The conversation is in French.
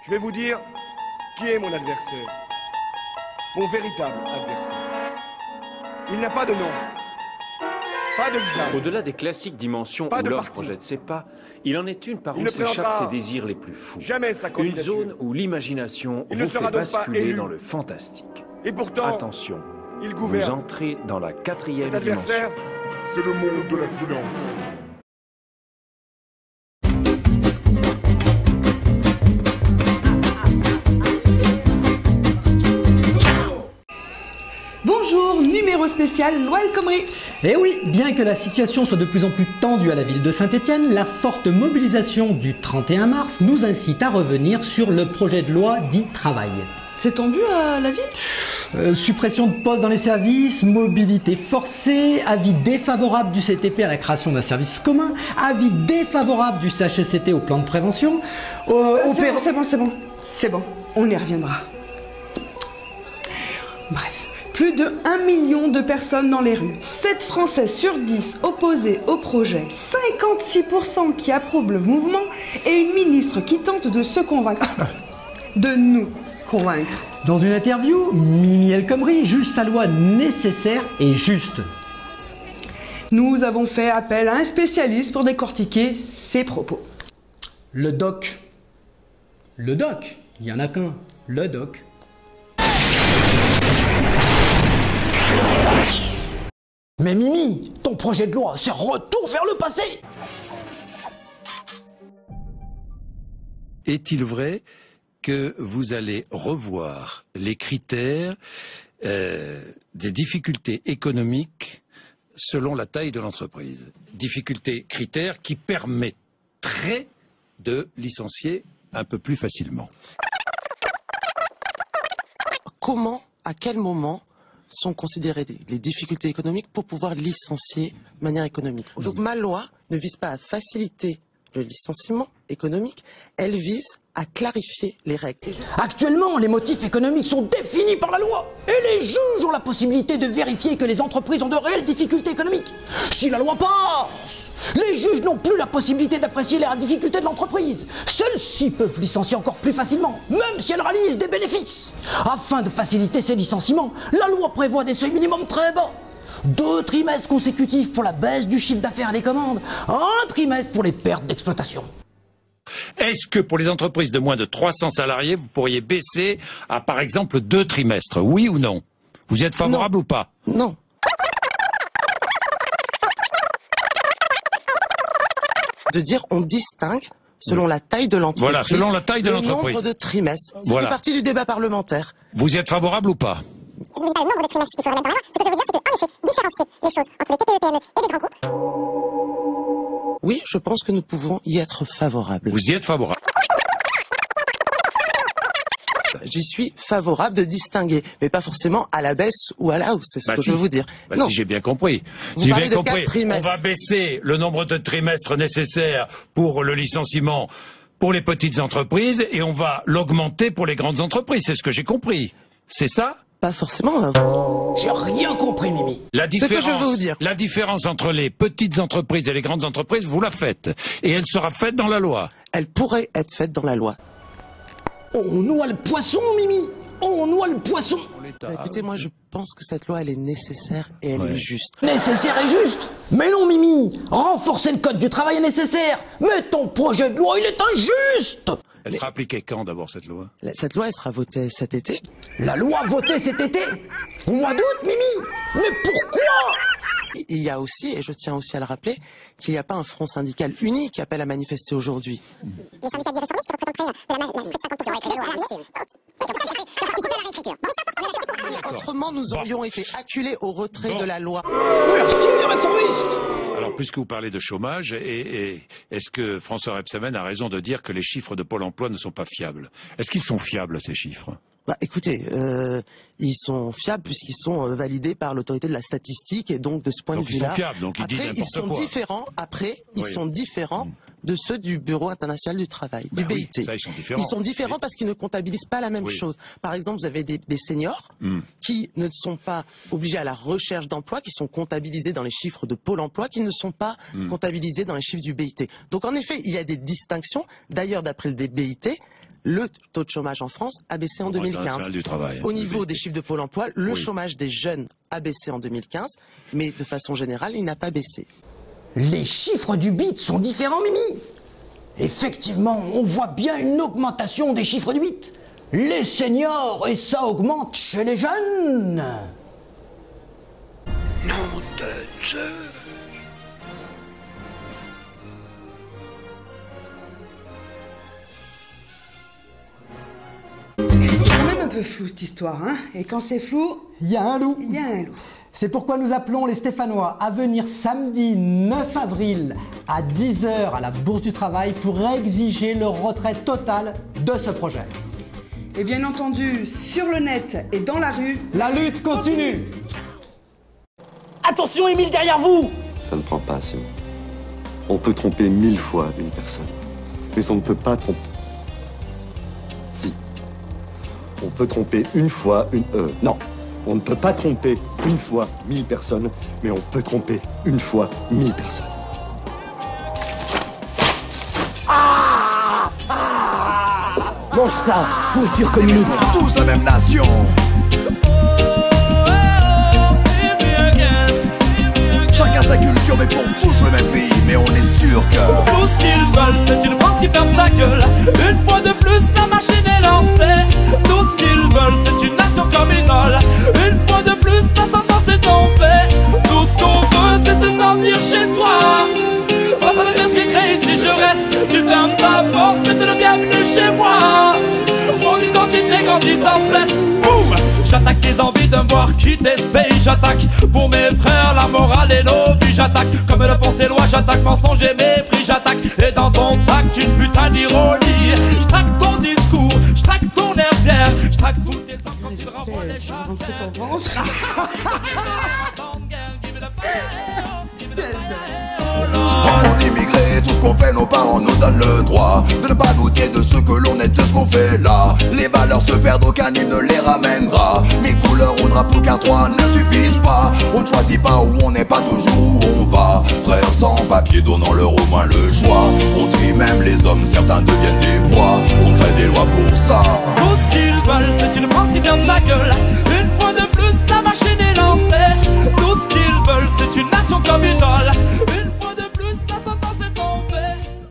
Je vais vous dire qui est mon adversaire. Mon véritable adversaire. Il n'a pas de nom. Pas de visage. Au-delà des classiques dimensions où l'homme projette ses pas, il en est une par où s'échappent ses désirs les plus fous. Jamais sa une candidature. zone où l'imagination vous fait basculer dans le fantastique. Et pourtant, attention, il vous gouverne. entrez dans la quatrième Cet dimension. adversaire, C'est le monde de la finance. Bonjour, numéro spécial Loi El Khomri. Eh oui, bien que la situation soit de plus en plus tendue à la ville de Saint-Étienne, la forte mobilisation du 31 mars nous incite à revenir sur le projet de loi dit travail. C'est tendu à la ville? Suppression de postes dans les services, mobilité forcée, avis défavorable du CTP à la création d'un service commun, avis défavorable du CHSCT au plan de prévention. C'est bon, on y reviendra. Bref. Plus de 1 million de personnes dans les rues, 7 Français sur 10 opposés au projet, 56% qui approuvent le mouvement et une ministre qui tente de se convaincre, de nous convaincre. Dans une interview, Mimi El Khomri juge sa loi nécessaire et juste. Nous avons fait appel à un spécialiste pour décortiquer ses propos. Le doc. Le doc, il n'y en a qu'un. Le doc. Mais Mimi, ton projet de loi, c'est retour vers le passé. Est-il vrai que vous allez revoir les critères des difficultés économiques selon la taille de l'entreprise? Critères qui permettraient de licencier un peu plus facilement. Comment, à quel moment sont considérées les difficultés économiques pour pouvoir licencier de manière économique? Donc ma loi ne vise pas à faciliter le licenciement économique, elle vise à clarifier les règles. Actuellement, les motifs économiques sont définis par la loi et les juges ont la possibilité de vérifier que les entreprises ont de réelles difficultés économiques. Si la loi passe, les juges n'ont plus la possibilité d'apprécier les difficultés de l'entreprise. Celles-ci peuvent licencier encore plus facilement, même si elles réalisent des bénéfices. Afin de faciliter ces licenciements, la loi prévoit des seuils minimums très bas. 2 trimestres consécutifs pour la baisse du chiffre d'affaires et des commandes, 1 trimestre pour les pertes d'exploitation. Est-ce que pour les entreprises de moins de 300 salariés, vous pourriez baisser à par exemple 2 trimestres? Oui ou non? Vous y êtes favorable ou pas? Non. De dire on distingue selon la taille de l'entreprise. Voilà, selon la taille de l'entreprise. Le nombre de trimestres. Ça Voilà. fait partie du débat parlementaire. Vous y êtes favorable ou pas? Je ne dis pas le nombre de trimestres qu'il faut remettre dans la loi. Ce que je veux dire, c'est qu'en effet, différencier les choses entre les TPE, PME et les grands groupes. Oui, je pense que nous pouvons y être favorables. Vous y êtes favorable? J'y suis favorable de distinguer, mais pas forcément à la baisse ou à la hausse, c'est ce que je veux vous dire. Non. Si j'ai bien compris. Vous parlez de 4 on trimestres. va baisser le nombre de trimestres nécessaires pour le licenciement pour les petites entreprises et on va l'augmenter pour les grandes entreprises. C'est ce que j'ai compris. C'est ça? Pas forcément. J'ai rien compris, Mimi. La C'est ce que je veux vous dire. La différence entre les petites entreprises et les grandes entreprises, vous la faites. Et elle sera faite dans la loi. Elle pourrait être faite dans la loi. On noie le poisson, Mimi. On noie le poisson. Écoutez, moi je pense que cette loi elle est nécessaire et elle est juste. Nécessaire et juste. Mais non, Mimi. Renforcer le code du travail est nécessaire. Mais ton projet de loi, il est injuste. Elle sera appliquée quand d'abord cette loi? Cette loi elle sera votée cet été. La loi votée cet été? Au mois d'août, Mimi. Mais pourquoi? Il y a aussi, et je tiens aussi à le rappeler, qu'il n'y a pas un front syndical uni qui appelle à manifester aujourd'hui. Les syndicats des réformistes représenteraient près de 50%. Autrement, nous aurions été acculés au retrait de la loi. Merci les réformistes. Alors, puisque vous parlez de chômage, est-ce que François Rebsamen a raison de dire que les chiffres de Pôle emploi ne sont pas fiables? Est-ce qu'ils sont fiables, ces chiffres? Bah, écoutez, ils sont fiables puisqu'ils sont validés par l'autorité de la statistique et donc de ce point de vue-là. Donc ils sont fiables, donc ils disent n'importe quoi. Ils sont différents de ceux du Bureau international du travail, du BIT. Oui, ça, ils sont différents. Ils sont différents parce qu'ils ne comptabilisent pas la même chose. Par exemple, vous avez des seniors qui ne sont pas obligés à la recherche d'emploi, qui sont comptabilisés dans les chiffres de Pôle emploi, qui ne sont pas comptabilisés dans les chiffres du BIT. Donc en effet, il y a des distinctions. D'ailleurs, d'après le BIT, le taux de chômage en France a baissé en 2015. Du travail, Au niveau des chiffres de Pôle emploi, le chômage des jeunes a baissé en 2015, mais de façon générale, il n'a pas baissé. Les chiffres du BIT sont différents, Mimi. Effectivement, on voit bien une augmentation des chiffres du BIT. Les seniors, et ça augmente chez les jeunes. Nom de Zeus. C'est quand même un peu flou cette histoire, hein. Et quand c'est flou, il y a un loup. Il y a un loup. C'est pourquoi nous appelons les Stéphanois à venir samedi 9 avril à 10 h à la Bourse du Travail pour exiger le retrait total de ce projet. Et bien entendu, sur le net et dans la rue, la lutte continue. Attention, Émile, derrière vous! Ça ne prend pas, Simon. On peut tromper 1000 fois une personne, mais on ne peut pas tromper... Si. On peut tromper une fois une... Non. On ne peut pas tromper une fois 1000 personnes, mais on peut tromper une fois 1000 personnes. Mange ça, pourriture communiste. Tous la même nation. Chacun sa culture, mais pour tous le même pays. Mais on est sûr que tout ce qu'ils veulent, c'est une France qui ferme sa gueule. Une fois de plus, la machine est lancée. Tout ce qu'ils veulent, c'est une nation communale. Une fois de plus, la sentence est tombée. Tout ce qu'on veut, c'est se sentir chez soi. Face à l'adversité, si je reste, tu fermes ta porte, mais t'es le bienvenu chez moi. Mon identité grandit sans cesse. Boum! J'attaque les envies de me voir quitter ce pays. J'attaque pour mes frères, la morale et nos vies. J'attaque comme le font ces lois. J'attaque mensonge et mépris. J'attaque et dans ton tact une putain d'ironie. J'traque ton discours, j'traque ton air fier. J'traque tous tes ans quand tu renvoies les chats. Enfants d'immigrés, tout ce qu'on fait, nos parents nous donnent le droit de ne pas douter de ce que l'on est, de ce qu'on fait là. Les valeurs se perdent, aucun hymne ne les ramènera. Mille couleurs au drapeau car trois ne suffisent pas. On ne choisit pas où on n'est pas toujours où on va. Frères sans papier donnant leur au moins le choix. On tue même les hommes, certains deviennent des proies. On crée des lois pour ça. Tout ce qu'ils veulent, c'est une France qui ferme sa gueule.